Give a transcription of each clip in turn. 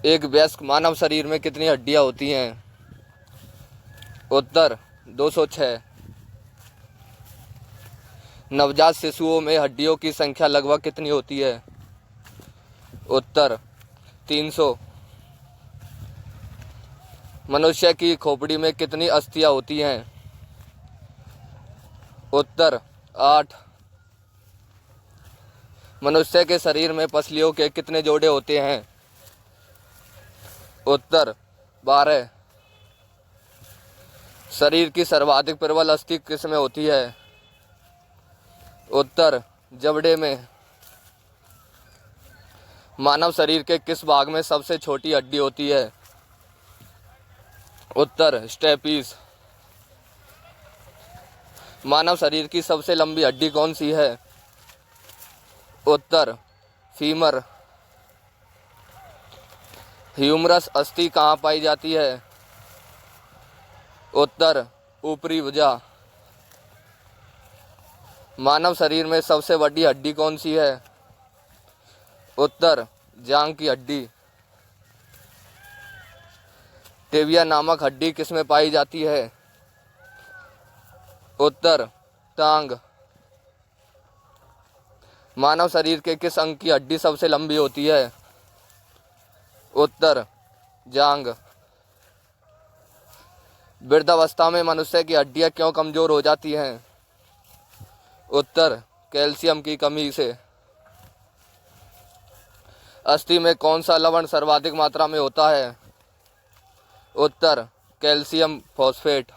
एक वयस्क मानव शरीर में कितनी हड्डियां होती हैं? उत्तर 206। नवजात शिशुओं में हड्डियों की संख्या लगभग कितनी होती है? उत्तर 300। मनुष्य की खोपड़ी में कितनी अस्थियां होती हैं? उत्तर 8। मनुष्य के शरीर में पसलियों के कितने जोड़े होते हैं? उत्तर 12। शरीर की सर्वाधिक प्रबल अस्थि किस में होती है? उत्तर जबड़े में। मानव शरीर के किस भाग में सबसे छोटी हड्डी होती है? उत्तर स्टेपीज। मानव शरीर की सबसे लंबी हड्डी कौन सी है? उत्तर फीमर। ह्यूमरस अस्थि कहाँ पाई जाती है? उत्तर ऊपरी भुजा। मानव शरीर में सबसे बड़ी हड्डी कौन सी है? उत्तर जांघ की हड्डी। टिबिया नामक हड्डी किसमें पाई जाती है? उत्तर टांग। मानव शरीर के किस अंग की हड्डी सबसे लंबी होती है? उत्तर जांघ। वृद्धावस्था में मनुष्य की हड्डियां क्यों कमजोर हो जाती हैं? उत्तर कैल्शियम की कमी से। अस्थि में कौन सा लवण सर्वाधिक मात्रा में होता है? उत्तर कैल्शियम फॉस्फेट।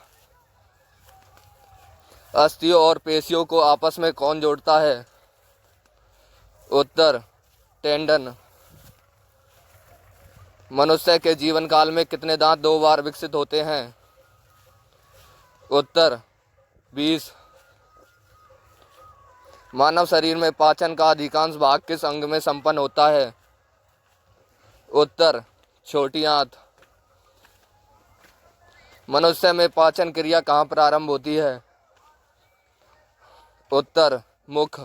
अस्थियों और पेशियों को आपस में कौन जोड़ता है? उत्तर टेंडन। मनुष्य के जीवन काल में कितने दांत 2 बार विकसित होते हैं? उत्तर 20। मानव शरीर में पाचन का अधिकांश भाग किस अंग में संपन्न होता है? उत्तर छोटी आंत। मनुष्य में पाचन क्रिया कहाँ प्रारंभ होती है? उत्तर मुख।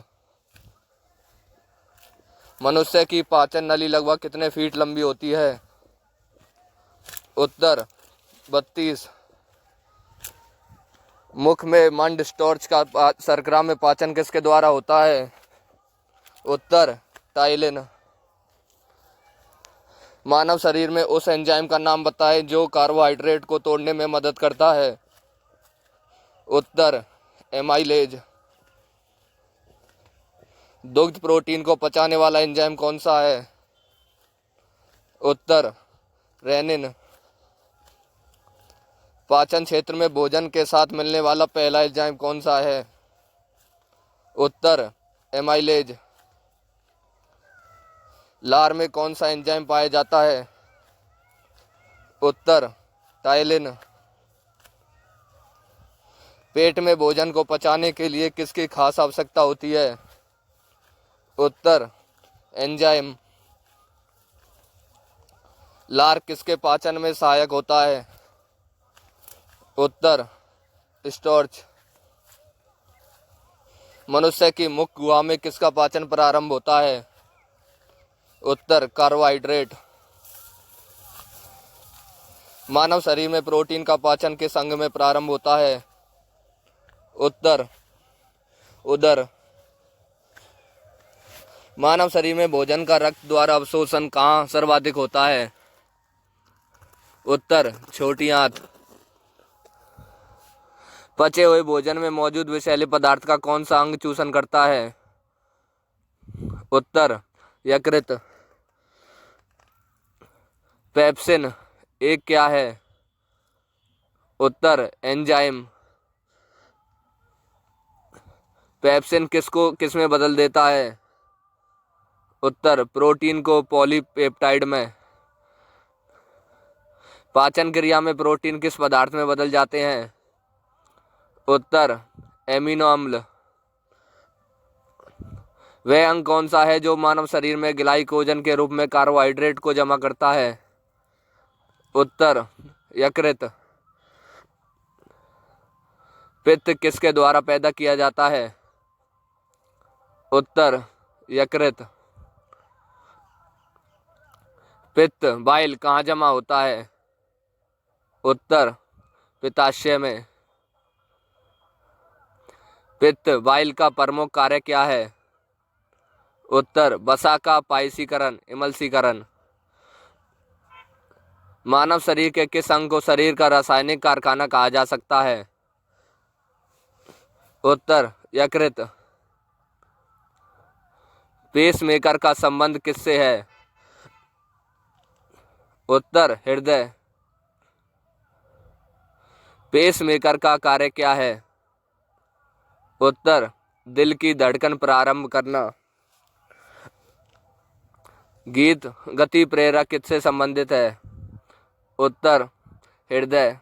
मनुष्य की पाचन नली लगभग कितने फीट लंबी होती है? उत्तर 32। मुख में मंड स्टोर्च का शर्करा में पाचन किसके द्वारा होता है? उत्तर टाइलिन। मानव शरीर में उस एंजाइम का नाम बताएं जो कार्बोहाइड्रेट को तोड़ने में मदद करता है? उत्तर एमाइलेज। दुग्ध प्रोटीन को पचाने वाला एंजाइम कौन सा है? उत्तर रेनिन। पाचन क्षेत्र में भोजन के साथ मिलने वाला पहला एंजाइम कौन सा है? उत्तर एमाइलेज। लार में कौन सा एंजाइम पाया जाता है? उत्तर टाइलिन। पेट में भोजन को पचाने के लिए किसकी खास आवश्यकता होती है? उत्तर एंजाइम। लार किसके पाचन में सहायक होता है? उत्तर स्टार्च। मनुष्य की मुख गुहा में किसका पाचन प्रारंभ होता है? उत्तर कार्बोहाइड्रेट। मानव शरीर में प्रोटीन का पाचन किस अंग में प्रारंभ होता है? उत्तर उदर। मानव शरीर में भोजन का रक्त द्वारा अवशोषण कहाँ सर्वाधिक होता है? उत्तर छोटी आंत। पचे हुए भोजन में मौजूद विषैले पदार्थ का कौन सा अंग चूषण करता है? उत्तर यकृत। पेप्सिन एक क्या है? उत्तर एंजाइम। पेप्सिन किस में बदल देता है? उत्तर प्रोटीन को पॉलीपेप्टाइड में। पाचन क्रिया में प्रोटीन किस पदार्थ में बदल जाते हैं? उत्तर एमिनो अम्ल। वह अंग कौन सा है जो मानव शरीर में ग्लाइकोजन के रूप में कार्बोहाइड्रेट को जमा करता है? उत्तर यकृत। पित्त किसके द्वारा पैदा किया जाता है? उत्तर यकृत। पित्त बाइल कहाँ जमा होता है? उत्तर पित्ताशय में। पित्त बाइल का प्रमुख कार्य क्या है? उत्तर वसा का पायसीकरण, इमल्सीकरण। मानव शरीर के किस अंग को शरीर का रासायनिक कारखाना कहा जा सकता है? उत्तर यकृत। पेसमेकर का संबंध किससे है? उत्तर हृदय। पेसमेकर का कार्य क्या है? उत्तर दिल की धड़कन प्रारंभ करना। गीत गति प्रेरक किससे संबंधित है? उत्तर हृदय।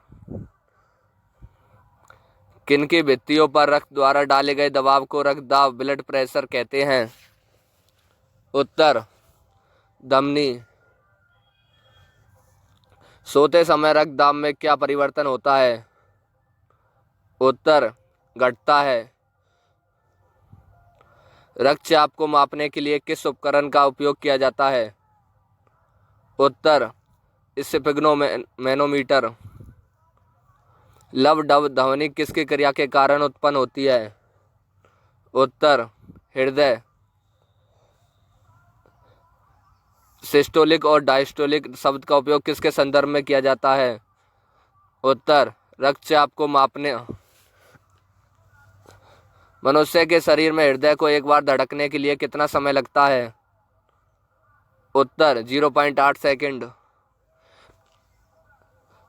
किनकी भित्तियों पर रक्त द्वारा डाले गए दबाव को रक्तदाब, ब्लड प्रेशर कहते हैं? उत्तर धमनी। सोते समय रक्तदाब में क्या परिवर्तन होता है? उत्तर घटता है। रक्तचाप को मापने के लिए किस उपकरण का उपयोग किया जाता है? उत्तर स्फिग्नोमेनोमीटर। लव डब ध्वनि किसकी क्रिया के कारण उत्पन्न होती है? उत्तर हृदय। सिस्टोलिक और डायस्टोलिक शब्द का उपयोग किसके संदर्भ में किया जाता है? उत्तर रक्तचाप को मापने। मनुष्य के शरीर में हृदय को एक बार धड़कने के लिए कितना समय लगता है? उत्तर 0.8 सेकंड।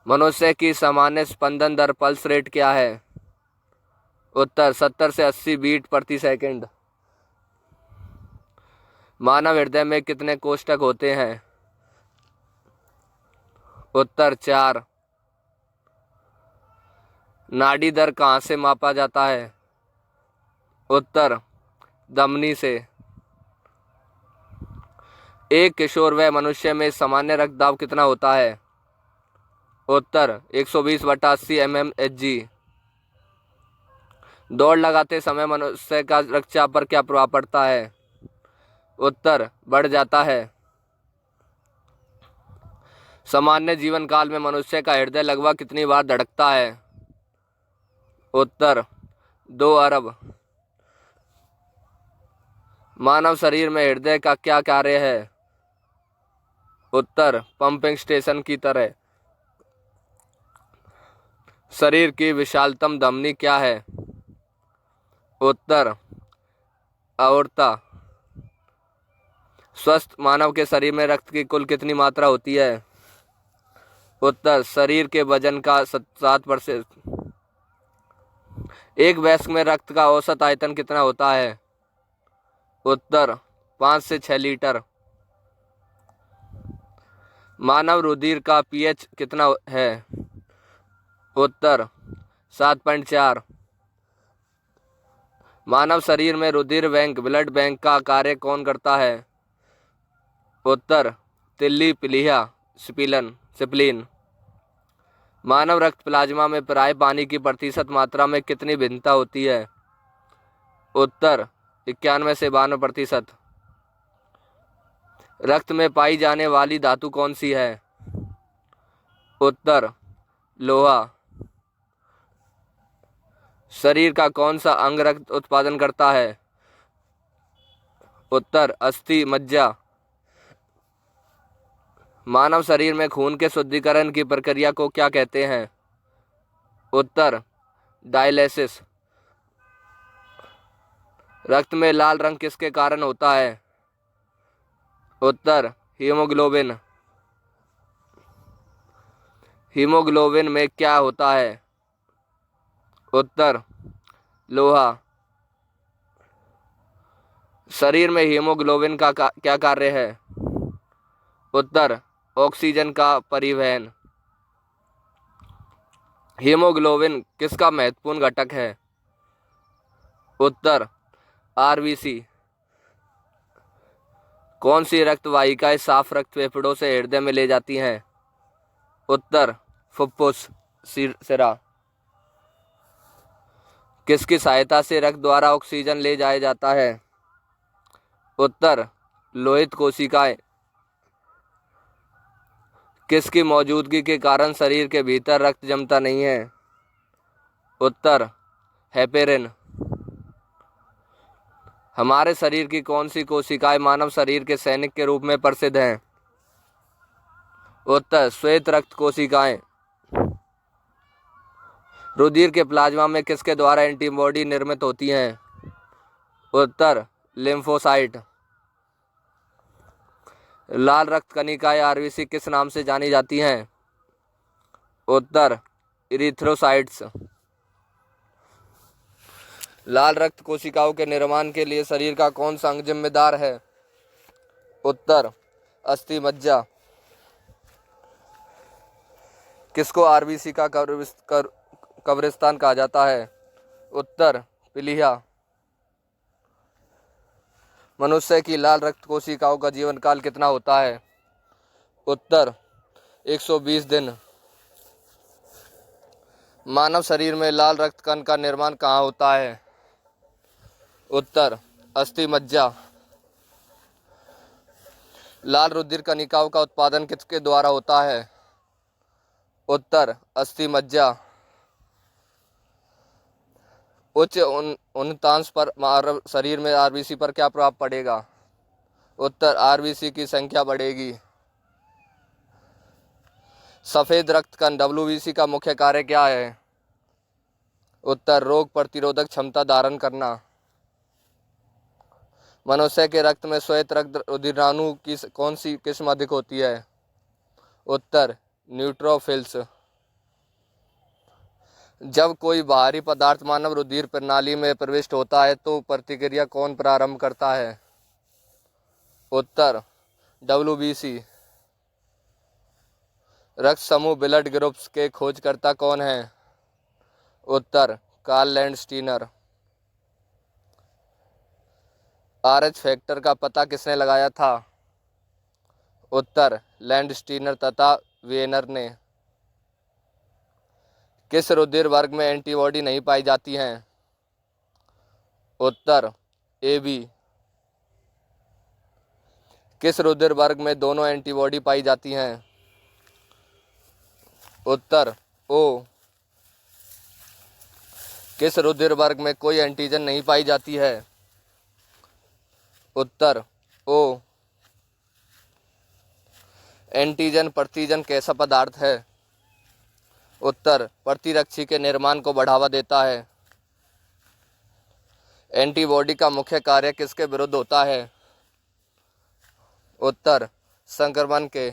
मनुष्य की सामान्य स्पंदन दर पल्स रेट क्या है? उत्तर 70 से 80 बीट प्रति सेकंड। मानव हृदय में कितने कोष्ठक होते हैं? उत्तर 4। नाड़ी दर कहाँ से मापा जाता है? उत्तर धमनी से। एक किशोर वय मनुष्य में सामान्य रक्तदाब कितना होता है? उत्तर 120/80 mmHg। दौड़ लगाते समय मनुष्य का रक्तचाप पर क्या प्रभाव पड़ता है? उत्तर बढ़ जाता है। सामान्य जीवन काल में मनुष्य का हृदय लगभग कितनी बार धड़कता है? उत्तर 2 अरब। मानव शरीर में हृदय का क्या कार्य है? उत्तर पंपिंग स्टेशन की तरह। शरीर की विशालतम धमनी क्या है? उत्तर अओर्ता। स्वस्थ मानव के शरीर में रक्त की कुल कितनी मात्रा होती है? उत्तर शरीर के वजन का 7%। एक वयस्क में रक्त का औसत आयतन कितना होता है? उत्तर 5 से 6 लीटर। मानव रुधिर का पीएच कितना है? उत्तर 7.4। मानव शरीर में रुधिर बैंक, ब्लड बैंक का कार्य कौन करता है? उत्तर तिल्ली, प्लीहा, स्प्लीन। मानव रक्त प्लाज्मा में प्राय पानी की प्रतिशत मात्रा में कितनी भिन्नता होती है? उत्तर 91 से 92%। रक्त में पाई जाने वाली धातु कौन सी है? उत्तर लोहा। शरीर का कौन सा अंग रक्त उत्पादन करता है? उत्तर अस्थि मज्जा। मानव शरीर में खून के शुद्धिकरण की प्रक्रिया को क्या कहते हैं? उत्तर डायलिसिस। रक्त में लाल रंग किसके कारण होता है? उत्तर हीमोग्लोबिन। हीमोग्लोबिन में क्या होता है? उत्तर लोहा। शरीर में हीमोग्लोबिन का क्या कार्य है? उत्तर ऑक्सीजन का परिवहन। हीमोग्लोबिन किसका महत्वपूर्ण घटक है? उत्तर आरबीसी। कौन सी रक्त वाहिकाएं साफ रक्त फेफड़ों से हृदय में ले जाती हैं? उत्तर फुफ्फुस सिरा। किसकी सहायता से रक्त द्वारा ऑक्सीजन ले जाया जाता है? उत्तर लोहित कोशिकाएं। किसकी मौजूदगी के कारण शरीर के भीतर रक्त जमता नहीं है? उत्तर हेपेरिन। हमारे शरीर की कौन सी कोशिकाएं मानव शरीर के सैनिक के रूप में प्रसिद्ध हैं? उत्तर श्वेत रक्त कोशिकाएं। रुधिर के प्लाज्मा में किसके द्वारा एंटीबॉडी निर्मित होती हैं? उत्तर लिम्फोसाइट। लाल रक्त कणिकाएं आरबीसी किस नाम से जानी जाती हैं? उत्तर इरिथ्रोसाइट्स। लाल रक्त कोशिकाओं के निर्माण के लिए शरीर का कौन सा अंग जिम्मेदार है? उत्तर अस्थि मज्जा। किसको आरबीसी का कब्रिस्तान कहा जाता है? उत्तर पीलिया। मनुष्य की लाल रक्त कोशिकाओं का जीवन काल कितना होता है? उत्तर 120 दिन। मानव शरीर में लाल रक्त कण का निर्माण कहाँ होता है? उत्तर अस्थि मज्जा। लाल रुधिर कणिकाओं का उत्पादन किसके द्वारा होता है? उत्तर अस्थि मज्जा। उच्च उन्नतांश पर मानव शरीर में आरबीसी पर क्या प्रभाव पड़ेगा? उत्तर आरबीसी की संख्या बढ़ेगी। सफेद रक्त कण डब्ल्यूबीसी का मुख्य कार्य क्या है? उत्तर रोग प्रतिरोधक क्षमता धारण करना। मनुष्य के रक्त में श्वेत रक्त रुधिराणु की कौन सी किस्म अधिक होती है? उत्तर न्यूट्रोफिल्स। जब कोई बाहरी पदार्थ मानव रुधिर प्रणाली में प्रविष्ट होता है तो प्रतिक्रिया कौन प्रारंभ करता है? उत्तर डब्ल्यूबीसी। रक्त समूह ब्लड ग्रुप्स के खोजकर्ता कौन हैं? उत्तर कार्ल लैंडस्टीनर। आरएच फैक्टर का पता किसने लगाया था? उत्तर लैंडस्टीनर तथा वेनर ने। किस रुधिर वर्ग में एंटीबॉडी नहीं पाई जाती हैं? उत्तर AB। किस रुधिर वर्ग में दोनों एंटीबॉडी पाई जाती हैं? उत्तर O। किस रुधिर वर्ग में कोई एंटीजन नहीं पाई जाती है? उत्तर O। एंटीजन प्रतिजन कैसा पदार्थ है? उत्तर प्रतिरक्षी के निर्माण को बढ़ावा देता है। एंटीबॉडी का मुख्य कार्य किसके विरुद्ध होता है? उत्तर संक्रमण के।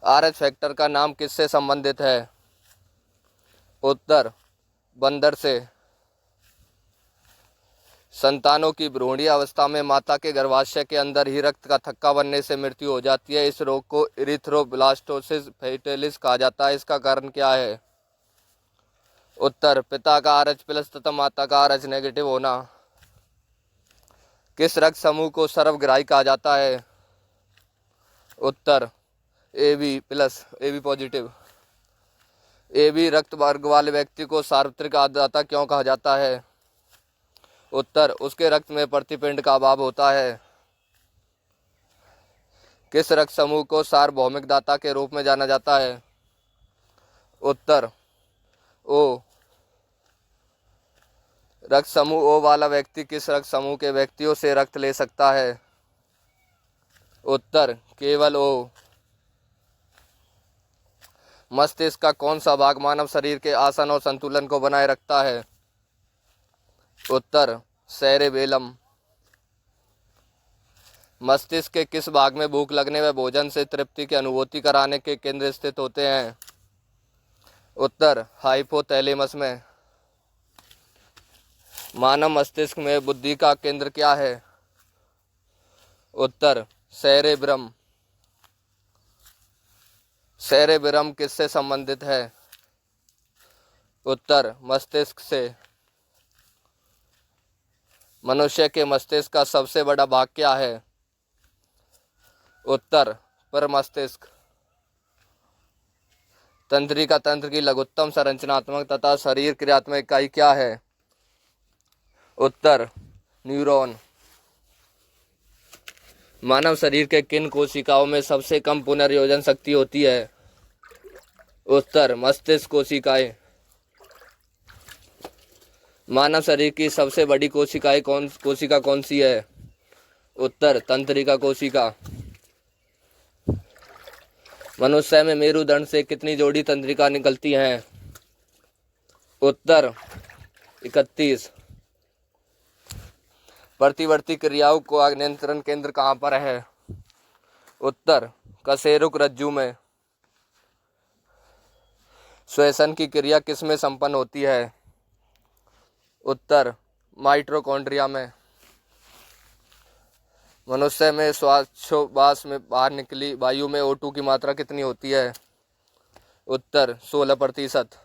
आरएच फैक्टर का नाम किससे संबंधित है? उत्तर बंदर से। संतानों की भ्रूणीय अवस्था में माता के गर्भाशय के अंदर ही रक्त का थक्का बनने से मृत्यु हो जाती है। इस रोग को इरिथ्रोब्लास्टोसिस फेटालिस कहा जाता है। इसका कारण क्या है? उत्तर पिता का RH प्लस तथा माता का RH नेगेटिव होना। किस रक्त समूह को सर्वग्राही कहा जाता है? उत्तर AB plus AB positive. AB रक्त वर्ग वाले व्यक्ति को सार्वत्रिक आदाता क्यों कहा जाता है? उत्तर उसके रक्त में प्रतिपिंड का अभाव होता है। किस रक्त समूह को सार्वभौमिक दाता के रूप में जाना जाता है? उत्तर O। रक्त समूह O वाला व्यक्ति किस रक्त समूह के व्यक्तियों से रक्त ले सकता है? उत्तर केवल O। मस्तिष्क का कौन सा भाग मानव शरीर के आसन और संतुलन को बनाए रखता है? उत्तर सेरेबेलम। मस्तिष्क के किस भाग में भूख लगने व भोजन से तृप्ति की अनुभूति कराने के केंद्र स्थित होते हैं? उत्तर हाइपोथैलेमस में। मानव मस्तिष्क में बुद्धि का केंद्र क्या है? उत्तर सेरेब्रम। सेरेब्रम किससे संबंधित है? उत्तर मस्तिष्क से। मनुष्य के मस्तिष्क का सबसे बड़ा भाग क्या है? उत्तर प्रमस्तिष्क। तंत्रिका तंत्र की लघुत्तम संरचनात्मक तथा शरीर क्रियात्मक इकाई क्या है? उत्तर न्यूरॉन। मानव शरीर के किन कोशिकाओं में सबसे कम पुनर्योजन शक्ति होती है? उत्तर मस्तिष्क कोशिकाएं। मानव शरीर की सबसे बड़ी कोशिका कौन सी है? उत्तर तंत्रिका कोशिका। मनुष्य में मेरुदंड से कितनी जोड़ी तंत्रिका निकलती हैं? उत्तर 31। प्रतिवर्ती क्रियाओं का नियंत्रण केंद्र कहाँ पर है? उत्तर कशेरुक रज्जु में। श्वसन की क्रिया किसमें संपन्न होती है? उत्तर माइटोकॉन्ड्रिया में। मनुष्य में श्वासोच्छ्वास में बाहर निकली वायु में O2 की मात्रा कितनी होती है? उत्तर 16%।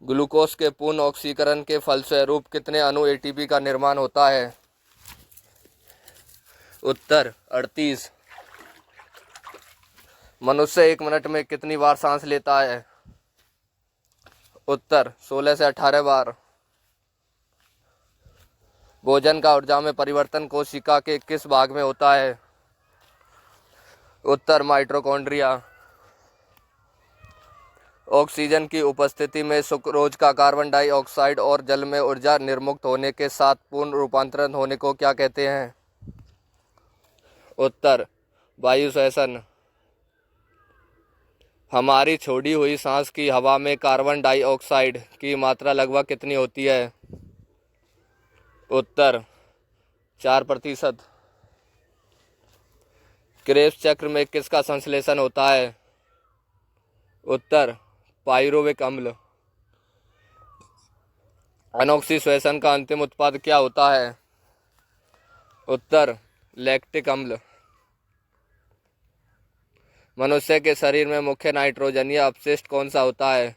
ग्लूकोज के पूर्ण ऑक्सीकरण के फलस्वरूप कितने अणु ATP का निर्माण होता है? उत्तर 38। मनुष्य 1 मिनट में कितनी बार सांस लेता है? उत्तर 16 से 18 बार। भोजन का ऊर्जा में परिवर्तन कोशिका के किस भाग में होता है? उत्तर माइटोकॉन्ड्रिया। ऑक्सीजन की उपस्थिति में सुक्रोज का कार्बन डाइऑक्साइड और जल में ऊर्जा निर्मुक्त होने के साथ पूर्ण रूपांतरण होने को क्या कहते हैं? उत्तर वायु श्वसन। हमारी छोड़ी हुई सांस की हवा में कार्बन डाइऑक्साइड की मात्रा लगभग कितनी होती है? उत्तर 4%। क्रेब्स चक्र में किसका संश्लेषण होता है? उत्तर पाइरुविक अम्ल। अनोक्सी श्वसन का अंतिम उत्पाद क्या होता है? उत्तर लैक्टिक अम्ल। मनुष्य के शरीर में मुख्य नाइट्रोजनीय अपशिष्ट कौन सा होता है?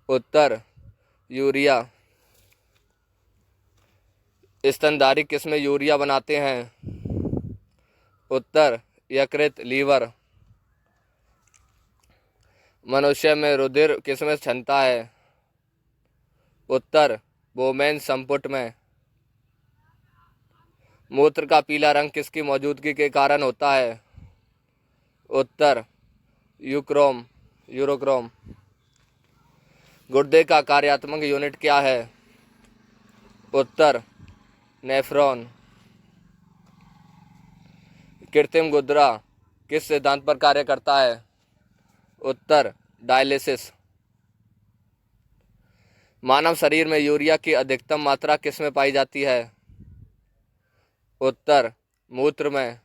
उत्तर यूरिया। स्तनधारी किसमें यूरिया बनाते हैं? उत्तर यकृत लीवर। मनुष्य में रुधिर किसमें क्षमता है? उत्तर बोमेन संपुट में। मूत्र का पीला रंग किसकी मौजूदगी के कारण होता है? उत्तर यूरोक्रोम। गुर्दे का कार्यात्मक यूनिट क्या है? उत्तर नेफ्रॉन। कृत्रिम गुर्दा किस सिद्धांत पर कार्य करता है? उत्तर डायलिसिस। मानव शरीर में यूरिया की अधिकतम मात्रा किस में पाई जाती है? उत्तर मूत्र में।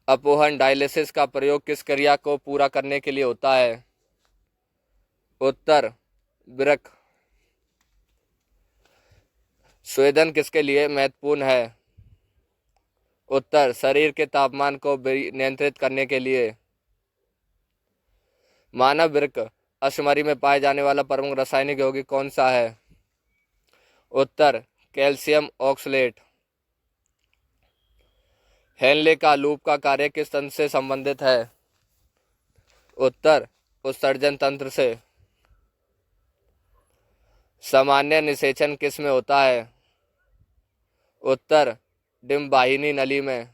अपोहन डायलिसिस का प्रयोग किस क्रिया को पूरा करने के लिए होता है? उत्तर वृक्क। स्वेदन किसके लिए महत्वपूर्ण है? उत्तर शरीर के तापमान को नियंत्रित करने के लिए। मानव वृक्क अश्मरी में पाए जाने वाला प्रमुख रासायनिक यौगिक कौन सा है? उत्तर कैल्शियम ऑक्सलेट। हेनले का लूप का कार्य किस तंत्र से संबंधित है? उत्तर उत्सर्जन तंत्र से। सामान्य निषेचन किस में होता है? उत्तर डिम्बाहिनी नली में।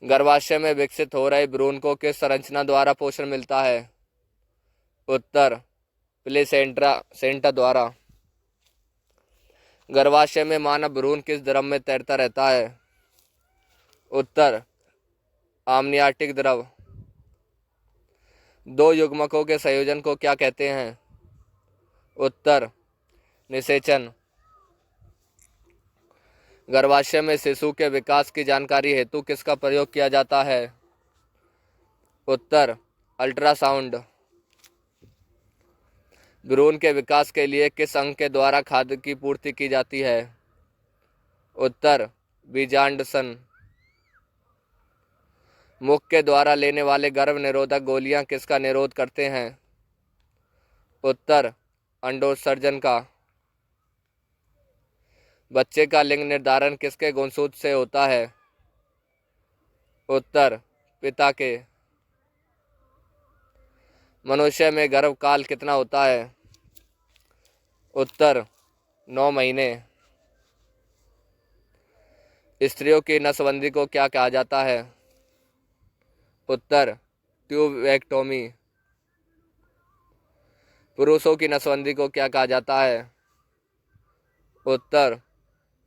गर्भाशय में विकसित हो रहे भ्रूण को किस संरचना द्वारा पोषण मिलता है? उत्तर प्लेसेंटा द्वारा। गर्भाशय में मानव भ्रूण किस द्रव में तैरता रहता है? उत्तर आमनियाटिक द्रव। दो युग्मकों के संयोजन को क्या कहते हैं? उत्तर निषेचन। गर्भाशय में शिशु के विकास की जानकारी हेतु किसका प्रयोग किया जाता है? उत्तर अल्ट्रासाउंड। भ्रूण के विकास के लिए किस अंग के द्वारा खाद्य की पूर्ति की जाती है? उत्तर बीजांडसन। मुख के द्वारा लेने वाले गर्भ निरोधक गोलियां किसका निरोध करते हैं? उत्तर अंडोत्सर्जन का। बच्चे का लिंग निर्धारण किसके गुणसूत्र से होता है? उत्तर पिता के। मनुष्य में गर्भकाल कितना होता है? उत्तर 9 महीने। स्त्रियों की नसबंदी को क्या कहा जाता है? उत्तर ट्यूबेक्टोमी। पुरुषों की नसबंदी को क्या कहा जाता है? उत्तर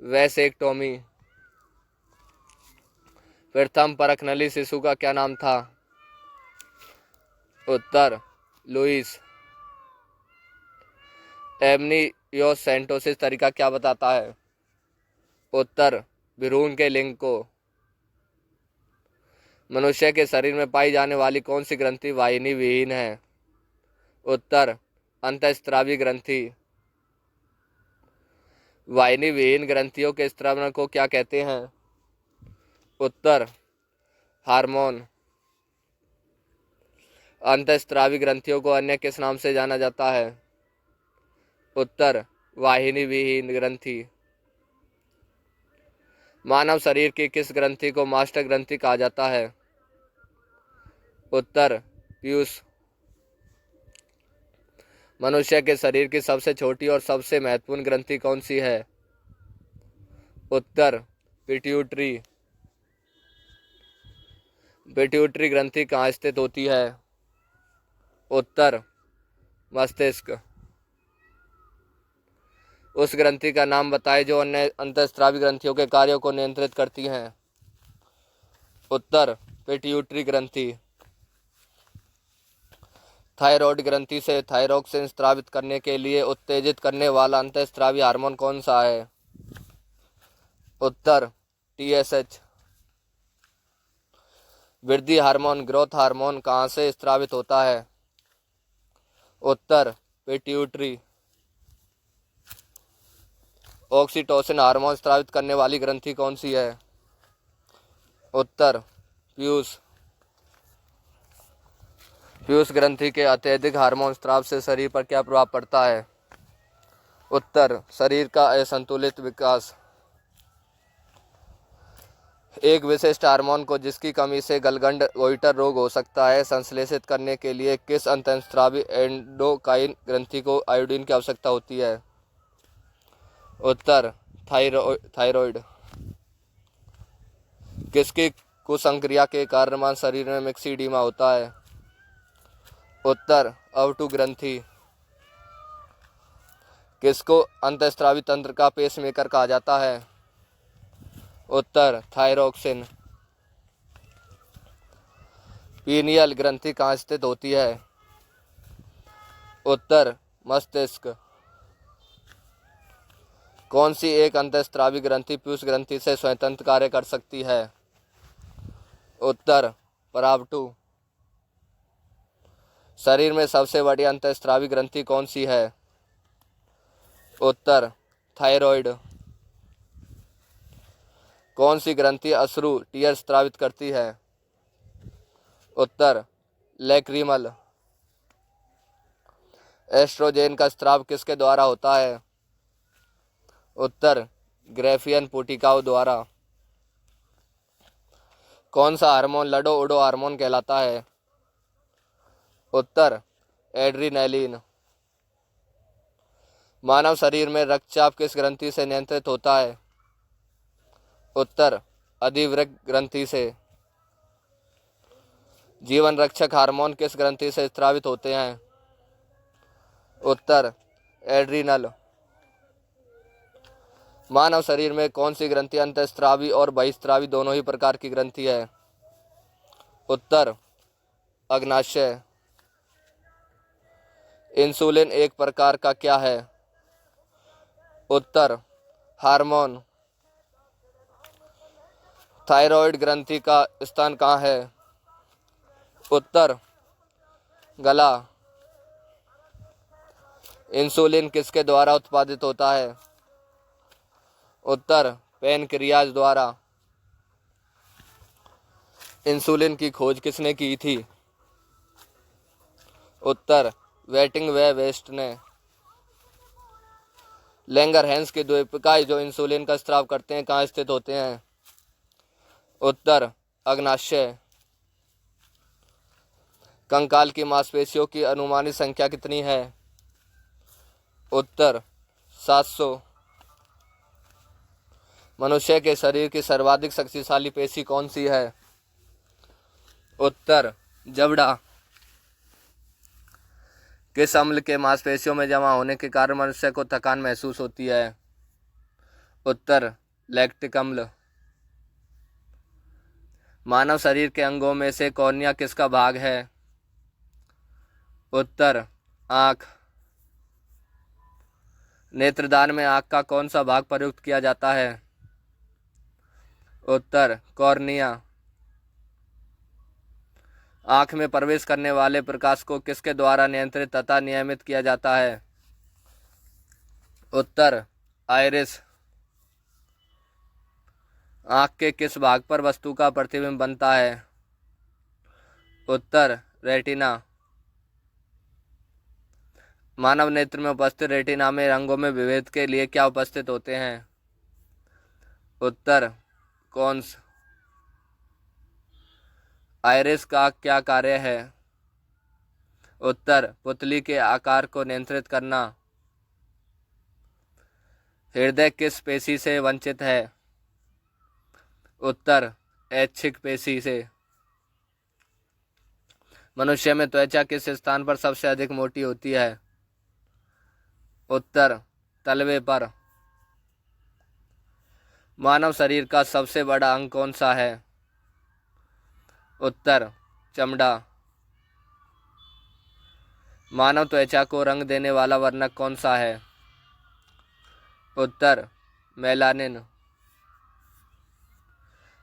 वैसेक्टोमी। प्रथम परखनली शिशु का क्या नाम था? उत्तर लुइस। एमनियोसेंटोसिस तरीका क्या बताता है? उत्तर भ्रूण के लिंग को। मनुष्य के शरीर में पाई जाने वाली कौन सी ग्रंथि वाहिनी विहीन है? उत्तर अंतःस्रावी ग्रंथि। वाहिनी विहीन ग्रंथियों के स्रावन को क्या कहते हैं? उत्तर हार्मोन। अंतःस्रावी ग्रंथियों को अन्य किस नाम से जाना जाता है? उत्तर वाहिनी विहीन ग्रंथि। मानव शरीर की किस ग्रंथि को मास्टर ग्रंथि कहा जाता है? उत्तर पीयूष। मनुष्य के शरीर की सबसे छोटी और सबसे महत्वपूर्ण ग्रंथि कौन सी है? उत्तर पिट्यूटरी। पिट्यूटरी ग्रंथि कहाँ स्थित होती है? उत्तर मस्तिष्क। उस ग्रंथि का नाम बताएं जो अन्य अंतःस्रावी ग्रंथियों के कार्यों को नियंत्रित करती हैं। उत्तर पिट्यूटरी ग्रंथि। थायराइड ग्रंथि से थायरोक्सिन स्रावित करने के लिए उत्तेजित करने वाला अंतःस्रावी हार्मोन कौन सा है? उत्तर TSH। वृद्धि हार्मोन ग्रोथ हार्मोन कहाँ से स्रावित होता है? उत्तर पिट्यूटरी। ऑक्सीटोसिन हार्मोन स्रावित करने वाली ग्रंथि कौन सी है? उत्तर पीयूष। पीयूष ग्रंथि के अत्यधिक हार्मोन स्राव से शरीर पर क्या प्रभाव पड़ता है? उत्तर शरीर का असंतुलित विकास। एक विशिष्ट हार्मोन को जिसकी कमी से गलगंड गोइटर रोग हो सकता है संश्लेषित करने के लिए किस अंतःस्रावी एंडोक्राइन ग्रंथि को आयोडीन की आवश्यकता होती है? उत्तर थायराइड। किसकी कुसंक्रिया के कारण शरीर में मिक्सीडीमा होता है? उत्तर अवटु ग्रंथि। किसको अंतःस्रावी तंत्र का पेसमेकर कहा जाता है? उत्तर थायरोक्सिन। पीनियल ग्रंथि कहाँ स्थित होती है? उत्तर मस्तिष्क। कौन सी एक अंतःस्रावी ग्रंथि पीयूष ग्रंथि से स्वतंत्र कार्य कर सकती है? उत्तर परावटु। शरीर में सबसे बड़ी अंतःस्रावी ग्रंथि कौन सी है? उत्तर थायराइड। कौन सी ग्रंथि अश्रु टीयर स्रावित करती है? उत्तर लैक्रिमल। एस्ट्रोजेन का स्राव किसके द्वारा होता है? उत्तर ग्रेफियन पुटिकाओं द्वारा। कौन सा हार्मोन लडो उडो हार्मोन कहलाता है? उत्तर एड्रीनलिन। मानव शरीर में रक्तचाप किस ग्रंथि से नियंत्रित होता है? उत्तर अधिवृक्क ग्रंथि से। जीवन रक्षक हार्मोन किस ग्रंथि से स्रावित होते हैं? उत्तर एड्रीनल। मानव शरीर में कौन सी ग्रंथि अंतःस्रावी और बहिस्रावी दोनों ही प्रकार की ग्रंथि है? उत्तर अग्नाशय। इंसुलिन एक प्रकार का क्या है? उत्तर हार्मोन। थायराइड ग्रंथि का स्थान कहाँ है? उत्तर गला। इंसुलिन किसके द्वारा उत्पादित होता है? उत्तर पैनक्रियाज द्वारा। इंसुलिन की खोज किसने की थी? उत्तर वेटिंग वे वेस्ट ने। लैंगरहैंस के द्वीपकाय जो इंसुलिन का स्राव करते हैं कहाँ स्थित होते हैं? उत्तर अग्नाशय। कंकाल की मांसपेशियों की अनुमानित संख्या कितनी है? उत्तर 700। मनुष्य के शरीर की सर्वाधिक शक्तिशाली पेशी कौन सी है? उत्तर जबड़ा। किस अम्ल के मांसपेशियों में जमा होने के कारण मनुष्य को थकान महसूस होती है? उत्तर लैक्टिक अम्ल। मानव शरीर के अंगों में से कॉर्निया किसका भाग है? उत्तर आँख। नेत्रदान में आँख का कौन सा भाग प्रयुक्त किया जाता है? उत्तर कॉर्निया। आँख में प्रवेश करने वाले प्रकाश को किसके द्वारा नियंत्रित तथा नियमित किया जाता है? उत्तर आइरिस। आँख के किस भाग पर वस्तु का प्रतिबिंब बनता है? उत्तर रेटिना। मानव नेत्र में उपस्थित रेटिना में रंगों में विभेद के लिए क्या उपस्थित होते हैं? उत्तर कोन्स। आइरिस का क्या कार्य है? उत्तर पुतली के आकार को नियंत्रित करना। हृदय किस पेशी से वंचित है? उत्तर ऐच्छिक पेशी से। मनुष्य में त्वचा किस स्थान पर सबसे अधिक मोटी होती है? उत्तर तलवे पर। मानव शरीर का सबसे बड़ा अंग कौन सा है? उत्तर चमड़ा। मानव त्वचा को रंग देने वाला वर्णक कौन सा है? उत्तर मेलानिन।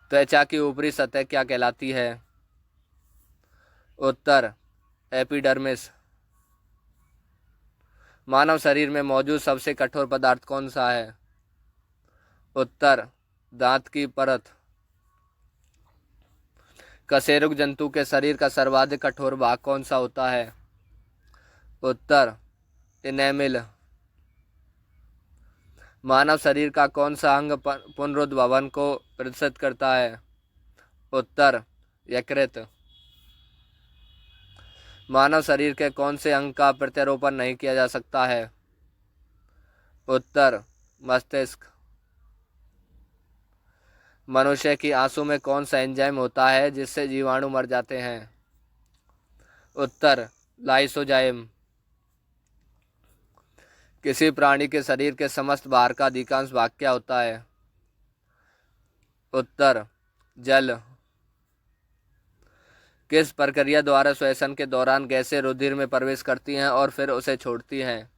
त्वचा की ऊपरी सतह क्या कहलाती है? उत्तर एपिडर्मिस। मानव शरीर में मौजूद सबसे कठोर पदार्थ कौन सा है? उत्तर दांत की परत। कशेरुक जंतु के शरीर का सर्वाधिक कठोर भाग कौन सा होता है? उत्तर इनेमिल। मानव शरीर का कौन सा अंग पुनरुद्भवन को प्रदर्शित करता है? उत्तर यकृत। मानव शरीर के कौन से अंग का प्रत्यारोपण नहीं किया जा सकता है? उत्तर मस्तिष्क। मनुष्य की आंसू में कौन सा एंजाइम होता है जिससे जीवाणु मर जाते हैं? उत्तर लाइसोजाइम। किसी प्राणी के शरीर के समस्त बाहर का अधिकांश भाग क्या होता है? उत्तर जल। किस प्रक्रिया द्वारा श्वसन के दौरान गैसें रुधिर में प्रवेश करती हैं और फिर उसे छोड़ती हैं?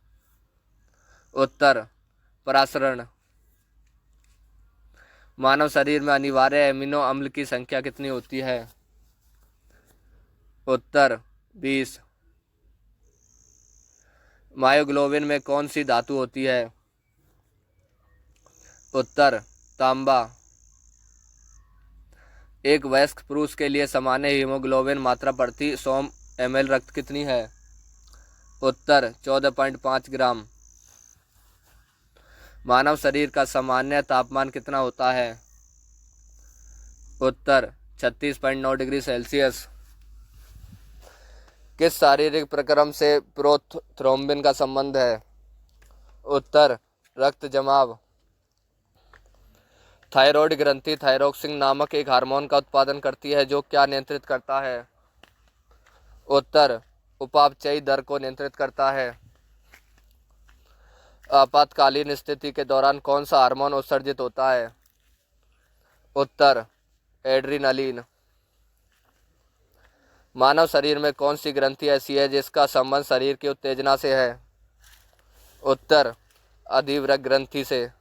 उत्तर परासरण। मानव शरीर में अनिवार्य एमिनो अम्ल की संख्या कितनी होती है? उत्तर 20। मायोग्लोबिन में कौन सी धातु होती है? उत्तर तांबा। एक वयस्क पुरुष के लिए सामान्य हीमोग्लोबिन मात्रा प्रति 100 ml रक्त कितनी है? उत्तर 14.5 ग्राम। मानव शरीर का सामान्य तापमान कितना होता है? उत्तर 36.9 डिग्री सेल्सियस। किस शारीरिक प्रक्रम से प्रोथ्रोम्बिन का संबंध है? उत्तर रक्त जमाव। थायराइड ग्रंथि थायरोक्सिन नामक एक हार्मोन का उत्पादन करती है जो क्या नियंत्रित करता है? उत्तर उपापचयी दर को नियंत्रित करता है। आपातकालीन स्थिति के दौरान कौन सा हार्मोन उत्सर्जित होता है? उत्तर एड्रीनलिन। मानव शरीर में कौन सी ग्रंथि ऐसी है जिसका संबंध शरीर की उत्तेजना से है? उत्तर अधिवृक्क ग्रंथि से।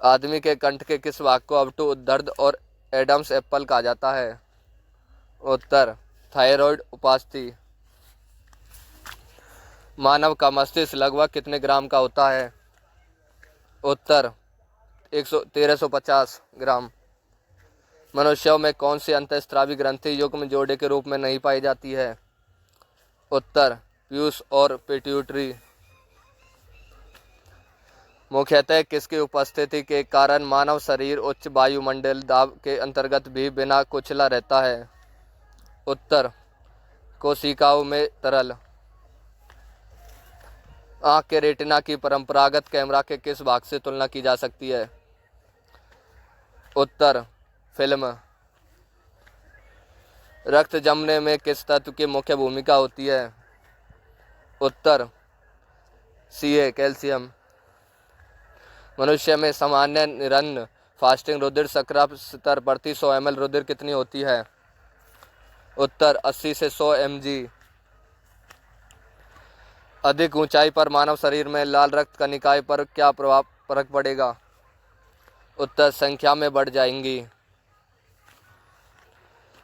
आदमी के कंठ के किस भाग को अवटु उद्धर्ध और एडम्स एप्पल कहा जाता है? उत्तर थायराइड उपास्थि। मानव का मस्तिष्क लगभग कितने ग्राम का होता है? उत्तर 1350 ग्राम। मनुष्यों में कौन सी अंतःस्रावी ग्रंथि युग्म जोड़े के रूप में नहीं पाई जाती है? उत्तर पीयूष और पिट्यूटरी। मुख्यतः किसकी उपस्थिति के कारण मानव शरीर उच्च वायुमंडल दाब के अंतर्गत भी बिना कुचला रहता है? उत्तर कोशिकाओं में तरल। आँख के रेटिना की परंपरागत कैमरा के किस भाग से तुलना की जा सकती है? उत्तर फिल्म। रक्त जमने में किस तत्व की मुख्य भूमिका होती है? उत्तर Ca कैल्शियम। मनुष्य में सामान्य निरन्न फास्टिंग रुधिर शर्करा स्तर प्रति 100 ml रुधिर कितनी होती है? उत्तर 80 से 100 mg। अधिक ऊंचाई पर मानव शरीर में लाल रक्त कणिकाएं पर क्या फर्क पड़ेगा? उत्तर संख्या में बढ़ जाएंगी।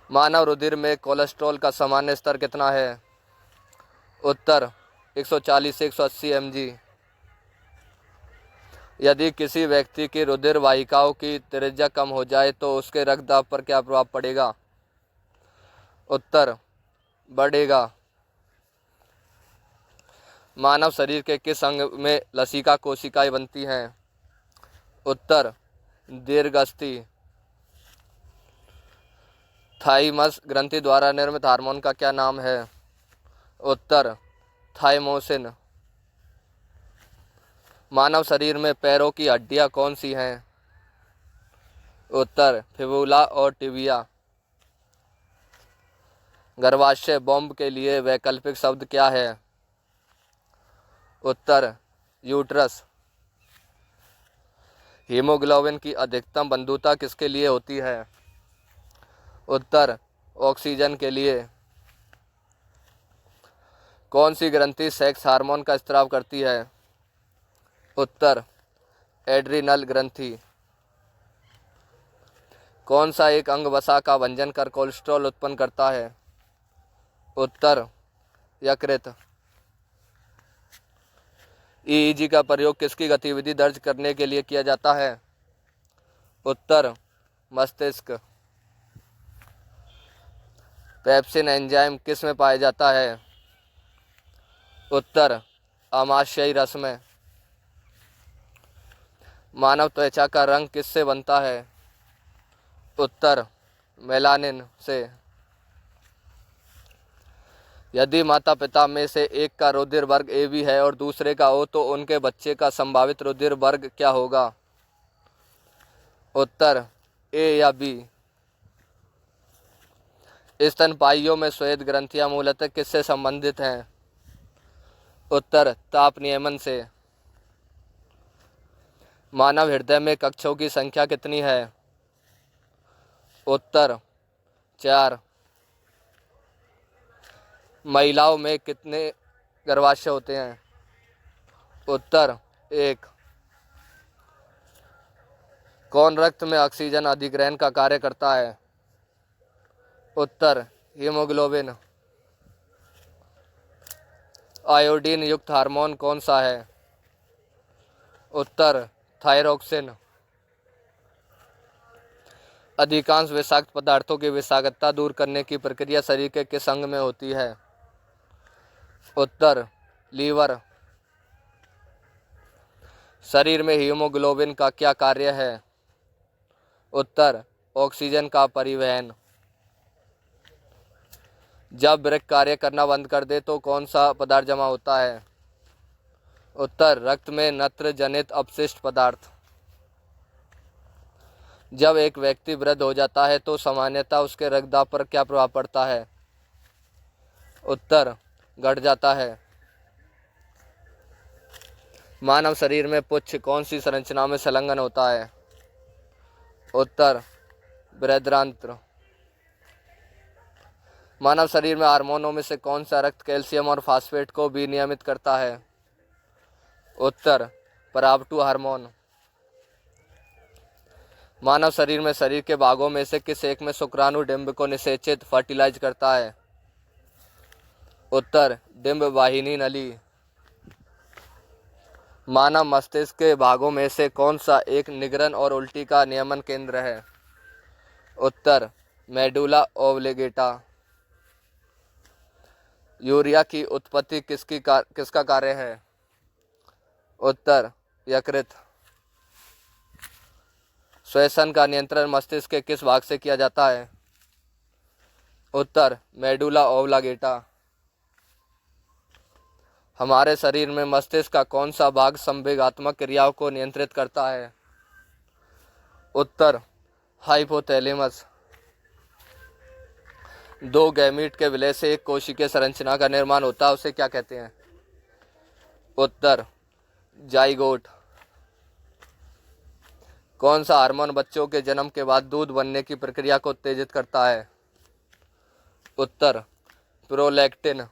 मानव रुधिर में कोलेस्ट्रॉल का सामान्य स्तर कितना है? उत्तर 140 से 180 mg। यदि किसी व्यक्ति की रुधिर वाहिकाओं की त्रिज्या कम हो जाए तो उसके रक्तदाब पर क्या प्रभाव पड़ेगा? उत्तर बढ़ेगा। मानव शरीर के किस अंग में लसिका कोशिकाएं बनती हैं? उत्तर दीर्घअस्थि। थाइमस ग्रंथि द्वारा निर्मित हार्मोन का क्या नाम है? उत्तर थाइमोसिन। मानव शरीर में पैरों की हड्डियां कौन सी हैं? उत्तर फिबुला और टिबिया। गर्भाशय बॉम्ब के लिए वैकल्पिक शब्द क्या है? उत्तर यूट्रस। हीमोग्लोबिन की अधिकतम बंधुता किसके लिए होती है? उत्तर ऑक्सीजन के लिए। कौन सी ग्रंथि सेक्स हार्मोन का स्राव करती है? उत्तर एड्रिनल ग्रंथि। कौन सा एक अंग वसा का भंजन कर कोलेस्ट्रॉल उत्पन्न करता है? उत्तर यकृत। ईईजी का प्रयोग किसकी गतिविधि दर्ज करने के लिए किया जाता है? उत्तर मस्तिष्क। पेप्सिन एंजाइम किस में पाया जाता है? उत्तर आमाशयी रस में। मानव त्वचा का रंग किससे बनता है? उत्तर मेलानिन से। यदि माता पिता में से एक का रुधिर वर्ग AB है और दूसरे का O तो उनके बच्चे का संभावित रुधिर वर्ग क्या होगा? उत्तर A या B। स्तनपाइयों में श्वेत ग्रंथियां मूलतः किससे संबंधित हैं? उत्तर ताप नियमन से। मानव हृदय में कक्षों की संख्या कितनी है? उत्तर 4। महिलाओं में कितने गर्भाशय होते हैं? उत्तर 1। कौन रक्त में ऑक्सीजन अधिग्रहण का कार्य करता है? उत्तर हीमोग्लोबिन। आयोडीन युक्त हार्मोन कौन सा है? उत्तर थायरोक्सिन। अधिकांश विषाक्त पदार्थों की विषाक्तता दूर करने की प्रक्रिया शरीर के किस अंग में होती है? उत्तर लीवर। शरीर में हीमोग्लोबिन का क्या कार्य है? उत्तर ऑक्सीजन का परिवहन। जब वृक्क कार्य करना बंद कर दे तो कौन सा पदार्थ जमा होता है? उत्तर रक्त में नत्र जनित अपशिष्ट पदार्थ। जब एक व्यक्ति वृद्ध हो जाता है तो सामान्यतः उसके रक्तदाब पर क्या प्रभाव पड़ता है? उत्तर घट जाता है। मानव शरीर में पुच्छ कौन सी संरचना में संलग्न होता है? उत्तर बृहदान्त्र। मानव शरीर में हार्मोनों में से कौन सा रक्त कैल्शियम और फास्फेट को विनियमित करता है? उत्तर पराबटू हार्मोन। मानव शरीर में शरीर के भागों में से किस एक में शुक्राणु डिंब को निषेचित फर्टिलाइज करता है? उत्तर डिंब वाहिनी नली। मानव मस्तिष्क के भागों में से कौन सा एक निगरन और उल्टी का नियमन केंद्र है? उत्तर मेडुला ओब्लिगेटा। यूरिया की उत्पत्ति किसका कार्य है? उत्तर यकृत। श्वसन का नियंत्रण मस्तिष्क के किस भाग से किया जाता है? उत्तर मेडुला ओब्लिगेटा। हमारे शरीर में मस्तिष्क का कौन सा भाग संवेगात्मक क्रियाओं को नियंत्रित करता है? उत्तर हाइपोथैलेमस। दो गैमीट के विलय से एक कोशिकीय संरचना का निर्माण होता है, उसे क्या कहते हैं? उत्तर जाइगोट। कौन सा हार्मोन बच्चों के जन्म के बाद दूध बनने की प्रक्रिया को उत्तेजित करता है? उत्तर प्रोलैक्टिन।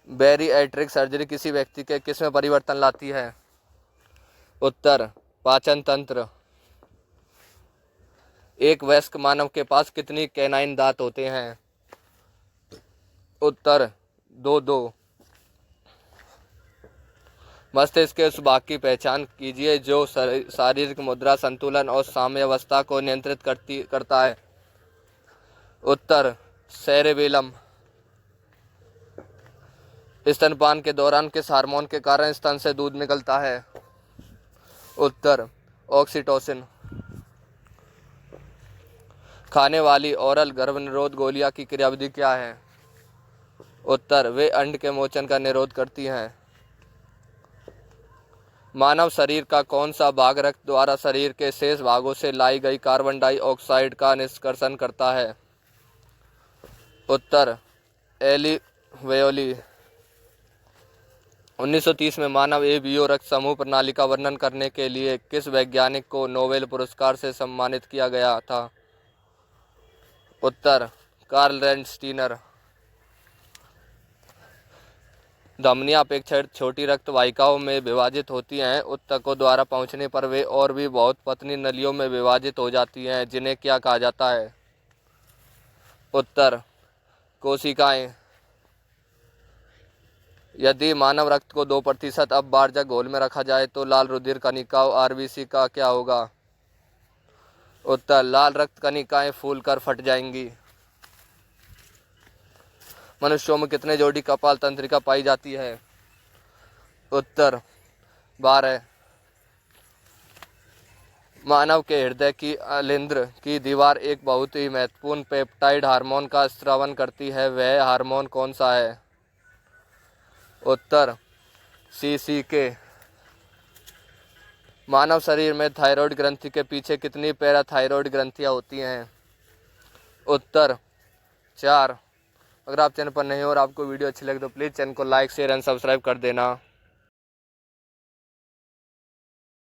बैरिएट्रिक सर्जरी किसी व्यक्ति के किस में परिवर्तन लाती है? उत्तर पाचन तंत्र। एक वयस्क मानव के पास कितनी कैनाइन दांत होते हैं? उत्तर दो। मस्तिष्क के उस भाग की पहचान कीजिए जो शारीरिक मुद्रा, संतुलन और साम्यावस्था को नियंत्रित करता है। उत्तर सेरेबेलम। स्तनपान के दौरान किस हार्मोन के कारण स्तन से दूध निकलता है? उत्तर ऑक्सीटोसिन। खाने वाली ओरल गर्भनिरोध गोलियां की क्रियाविधि क्या है? उत्तर वे अंड के मोचन का निरोध करती हैं। मानव शरीर का कौन सा भाग रक्त द्वारा शरीर के शेष भागों से लाई गई कार्बन डाइऑक्साइड का निष्कर्षण करता है? उत्तर एलिवेयोली। 1930 में मानव एबीओ रक्त समूह प्रणाली का वर्णन करने के लिए किस वैज्ञानिक को नोबेल पुरस्कार से सम्मानित किया गया था? उत्तर कार्ल रेनस्टीनर। धमनियां अपेक्षाकृत छोटी रक्त वाहिकाओं में विभाजित होती हैं। ऊतकों द्वारा पहुंचने पर वे और भी बहुत पतली नलियों में विभाजित हो जाती हैं, जिन्हें क्या कहा जाता है? उत्तर कोशिकाएं। यदि मानव रक्त को 2% अपवार्जक घोल में रखा जाए तो लाल रुधिर कणिकाओं आरबीसी का क्या होगा? उत्तर लाल रक्त कणिकाएं फूलकर फट जाएंगी। मनुष्यों में कितने जोड़ी कपाल तंत्रिका पाई जाती है? उत्तर 12। मानव के हृदय की अलिंद्र की दीवार एक बहुत ही महत्वपूर्ण पेप्टाइड हार्मोन का स्रावन करती है, वह हार्मोन कौन सा है? उत्तर CCK। मानव शरीर में थायराइड ग्रंथि के पीछे कितनी पैराथायराइड ग्रंथियां होती हैं? उत्तर 4। अगर आप चैनल पर नए हो और आपको वीडियो अच्छी लगे तो प्लीज़ चैनल को लाइक, शेयर एंड सब्सक्राइब कर देना।